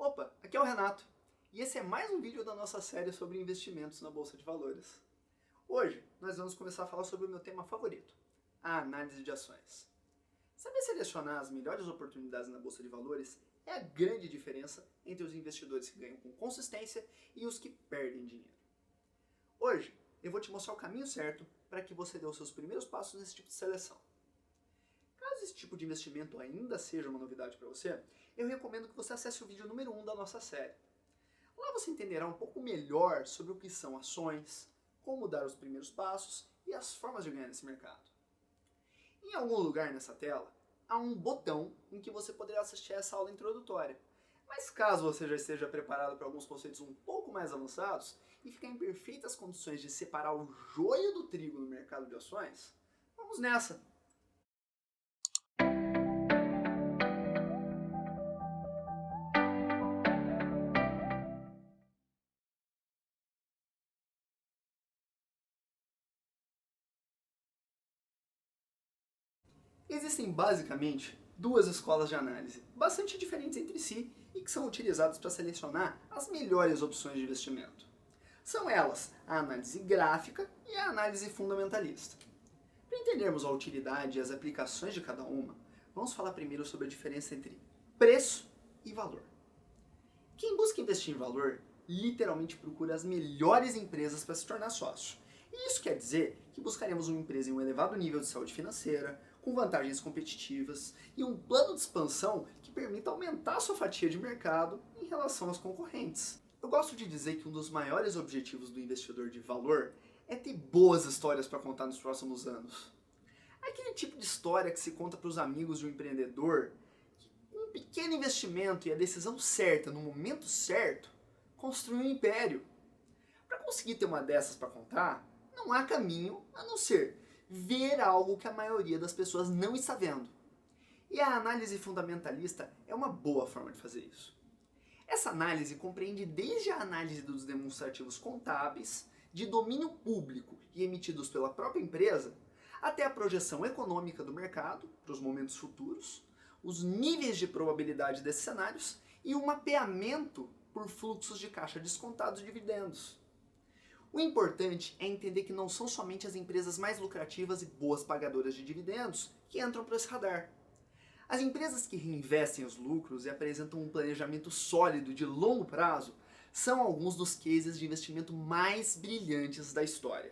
Opa, aqui é o Renato e esse é mais um vídeo da nossa série sobre investimentos na Bolsa de Valores. Hoje nós vamos começar a falar sobre o meu tema favorito, a análise de ações. Saber selecionar as melhores oportunidades na Bolsa de Valores é a grande diferença entre os investidores que ganham com consistência e os que perdem dinheiro. Hoje eu vou te mostrar o caminho certo para que você dê os seus primeiros passos nesse tipo de seleção. Caso esse tipo de investimento ainda seja uma novidade para você, eu recomendo que você acesse o vídeo número 1 da nossa série. Lá você entenderá um pouco melhor sobre o que são ações, como dar os primeiros passos e as formas de ganhar nesse mercado. Em algum lugar nessa tela, há um botão em que você poderá assistir a essa aula introdutória. Mas caso você já esteja preparado para alguns conceitos um pouco mais avançados e ficar em perfeitas condições de separar o joio do trigo no mercado de ações, vamos nessa! Existem basicamente duas escolas de análise, bastante diferentes entre si e que são utilizadas para selecionar as melhores opções de investimento. São elas a análise gráfica e a análise fundamentalista. Para entendermos a utilidade e as aplicações de cada uma, vamos falar primeiro sobre a diferença entre preço e valor. Quem busca investir em valor literalmente procura as melhores empresas para se tornar sócio. E isso quer dizer que buscaremos uma empresa em um elevado nível de saúde financeira, com vantagens competitivas e um plano de expansão que permita aumentar sua fatia de mercado em relação aos concorrentes. Eu gosto de dizer que um dos maiores objetivos do investidor de valor é ter boas histórias para contar nos próximos anos. Aquele tipo de história que se conta para os amigos de um empreendedor que, com um pequeno investimento e a decisão certa no momento certo, construiu um império. Para conseguir ter uma dessas para contar, não há caminho a não ser ver algo que a maioria das pessoas não está vendo. E a análise fundamentalista é uma boa forma de fazer isso. Essa análise compreende desde a análise dos demonstrativos contábeis, de domínio público e emitidos pela própria empresa, até a projeção econômica do mercado para os momentos futuros, os níveis de probabilidade desses cenários e o mapeamento por fluxos de caixa descontados e dividendos. O importante é entender que não são somente as empresas mais lucrativas e boas pagadoras de dividendos que entram para esse radar. As empresas que reinvestem os lucros e apresentam um planejamento sólido de longo prazo são alguns dos cases de investimento mais brilhantes da história.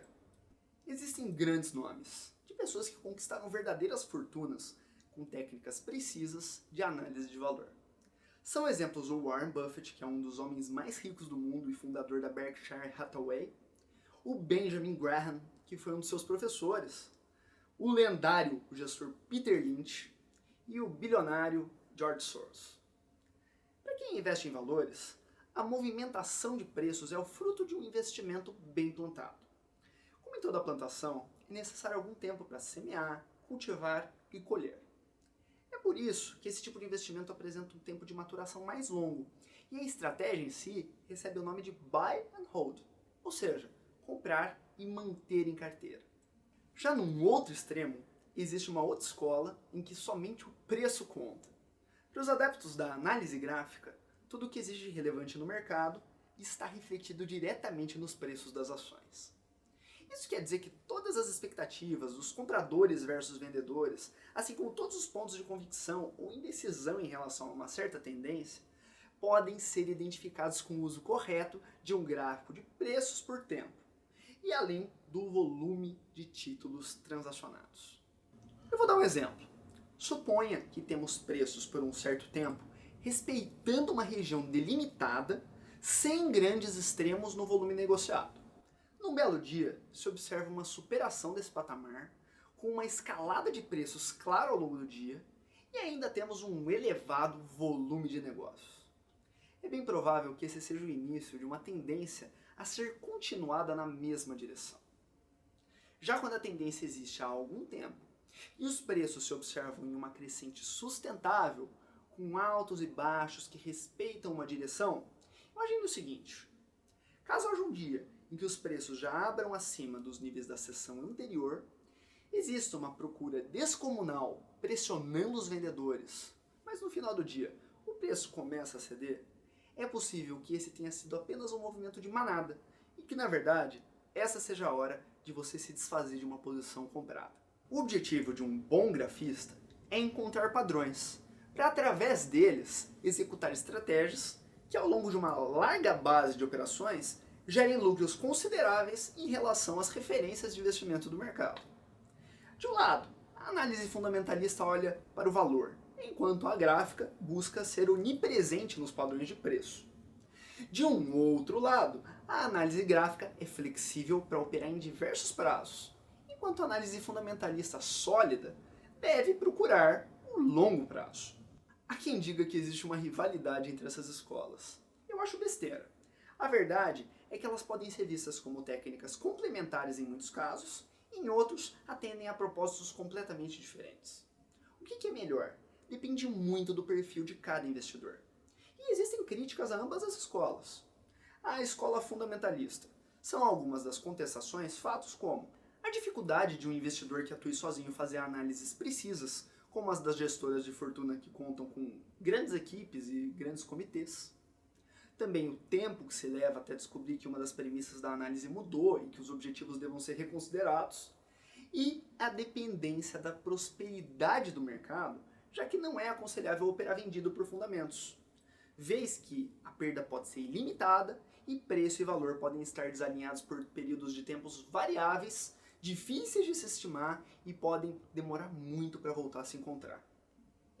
Existem grandes nomes, de pessoas que conquistaram verdadeiras fortunas com técnicas precisas de análise de valor. São exemplos o Warren Buffett, que é um dos homens mais ricos do mundo e fundador da Berkshire Hathaway, o Benjamin Graham, que foi um de seus professores, o lendário gestor Peter Lynch e o bilionário George Soros. Para quem investe em valores, a movimentação de preços é o fruto de um investimento bem plantado. Como em toda plantação, é necessário algum tempo para semear, cultivar e colher. É por isso que esse tipo de investimento apresenta um tempo de maturação mais longo, e a estratégia em si recebe o nome de buy and hold, ou seja, comprar e manter em carteira. Já num outro extremo, existe uma outra escola em que somente o preço conta. Para os adeptos da análise gráfica, tudo o que existe de relevante no mercado está refletido diretamente nos preços das ações. Isso quer dizer que todas as expectativas dos compradores versus vendedores, assim como todos os pontos de convicção ou indecisão em relação a uma certa tendência, podem ser identificados com o uso correto de um gráfico de preços por tempo, e além do volume de títulos transacionados. Eu vou dar um exemplo. Suponha que temos preços por um certo tempo, respeitando uma região delimitada, sem grandes extremos no volume negociado. Num belo dia, se observa uma superação desse patamar, com uma escalada de preços clara ao longo do dia, e ainda temos um elevado volume de negócios. É bem provável que esse seja o início de uma tendência a ser continuada na mesma direção. Já quando a tendência existe há algum tempo e os preços se observam em uma crescente sustentável, com altos e baixos que respeitam uma direção, imagine o seguinte: caso haja um dia em que os preços já abram acima dos níveis da seção anterior, exista uma procura descomunal pressionando os vendedores, mas no final do dia o preço começa a ceder, é possível que esse tenha sido apenas um movimento de manada e que, na verdade, essa seja a hora de você se desfazer de uma posição comprada. O objetivo de um bom grafista é encontrar padrões, para através deles executar estratégias que ao longo de uma larga base de operações gerem lucros consideráveis em relação às referências de investimento do mercado. De um lado, a análise fundamentalista olha para o valor, enquanto a gráfica busca ser onipresente nos padrões de preço. De um outro lado, a análise gráfica é flexível para operar em diversos prazos, enquanto a análise fundamentalista sólida deve procurar o longo prazo. Há quem diga que existe uma rivalidade entre essas escolas. Eu acho besteira. A verdade é que elas podem ser vistas como técnicas complementares em muitos casos, e em outros atendem a propósitos completamente diferentes. O que é melhor? Depende muito do perfil de cada investidor. E existem críticas a ambas as escolas. A escola fundamentalista são algumas das contestações fatos como a dificuldade de um investidor que atue sozinho fazer análises precisas, como as das gestoras de fortuna que contam com grandes equipes e grandes comitês. Também o tempo que se leva até descobrir que uma das premissas da análise mudou e que os objetivos devam ser reconsiderados. E a dependência da prosperidade do mercado, já que não é aconselhável operar vendido por fundamentos, vez que a perda pode ser ilimitada e preço e valor podem estar desalinhados por períodos de tempos variáveis, difíceis de se estimar e podem demorar muito para voltar a se encontrar.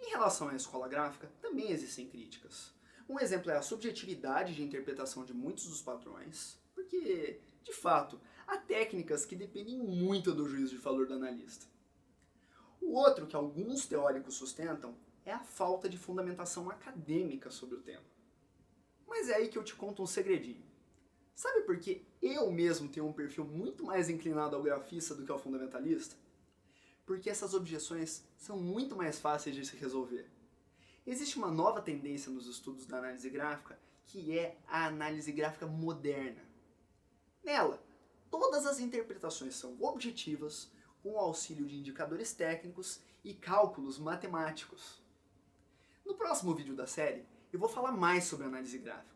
Em relação à escola gráfica, também existem críticas. Um exemplo é a subjetividade de interpretação de muitos dos padrões, porque, de fato, há técnicas que dependem muito do juízo de valor do analista. O outro que alguns teóricos sustentam é a falta de fundamentação acadêmica sobre o tema. Mas é aí que eu te conto um segredinho. Sabe por que eu mesmo tenho um perfil muito mais inclinado ao grafista do que ao fundamentalista? Porque essas objeções são muito mais fáceis de se resolver. Existe uma nova tendência nos estudos da análise gráfica, que é a análise gráfica moderna. Nela, todas as interpretações são objetivas, com o auxílio de indicadores técnicos e cálculos matemáticos. No próximo vídeo da série, eu vou falar mais sobre análise gráfica.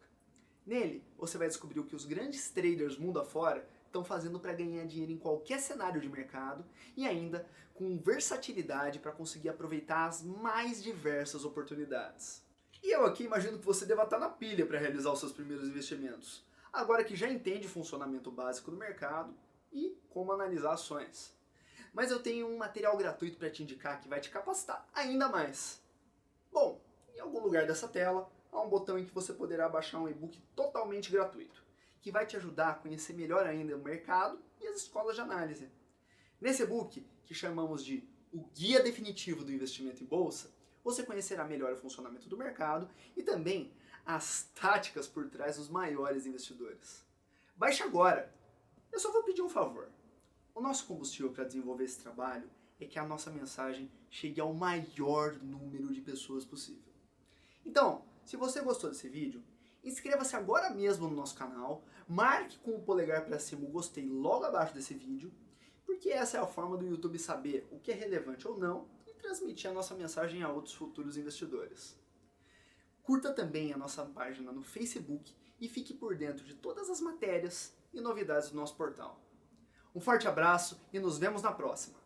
Nele, você vai descobrir o que os grandes traders mundo afora estão fazendo para ganhar dinheiro em qualquer cenário de mercado e ainda com versatilidade para conseguir aproveitar as mais diversas oportunidades. E eu aqui imagino que você deva estar na pilha para realizar os seus primeiros investimentos, agora que já entende o funcionamento básico do mercado e como analisar ações. Mas eu tenho um material gratuito para te indicar que vai te capacitar ainda mais. Bom, em algum lugar dessa tela há um botão em que você poderá baixar um e-book totalmente gratuito, que vai te ajudar a conhecer melhor ainda o mercado e as escolas de análise. Nesse e-book, que chamamos de O Guia Definitivo do Investimento em Bolsa, você conhecerá melhor o funcionamento do mercado e também as táticas por trás dos maiores investidores. Baixe agora! Eu só vou pedir um favor. O nosso combustível para desenvolver esse trabalho é que a nossa mensagem chegue ao maior número de pessoas possível. Então, se você gostou desse vídeo, inscreva-se agora mesmo no nosso canal, marque com o polegar para cima o gostei logo abaixo desse vídeo, porque essa é a forma do YouTube saber o que é relevante ou não e transmitir a nossa mensagem a outros futuros investidores. Curta também a nossa página no Facebook e fique por dentro de todas as matérias e novidades do nosso portal. Um forte abraço e nos vemos na próxima!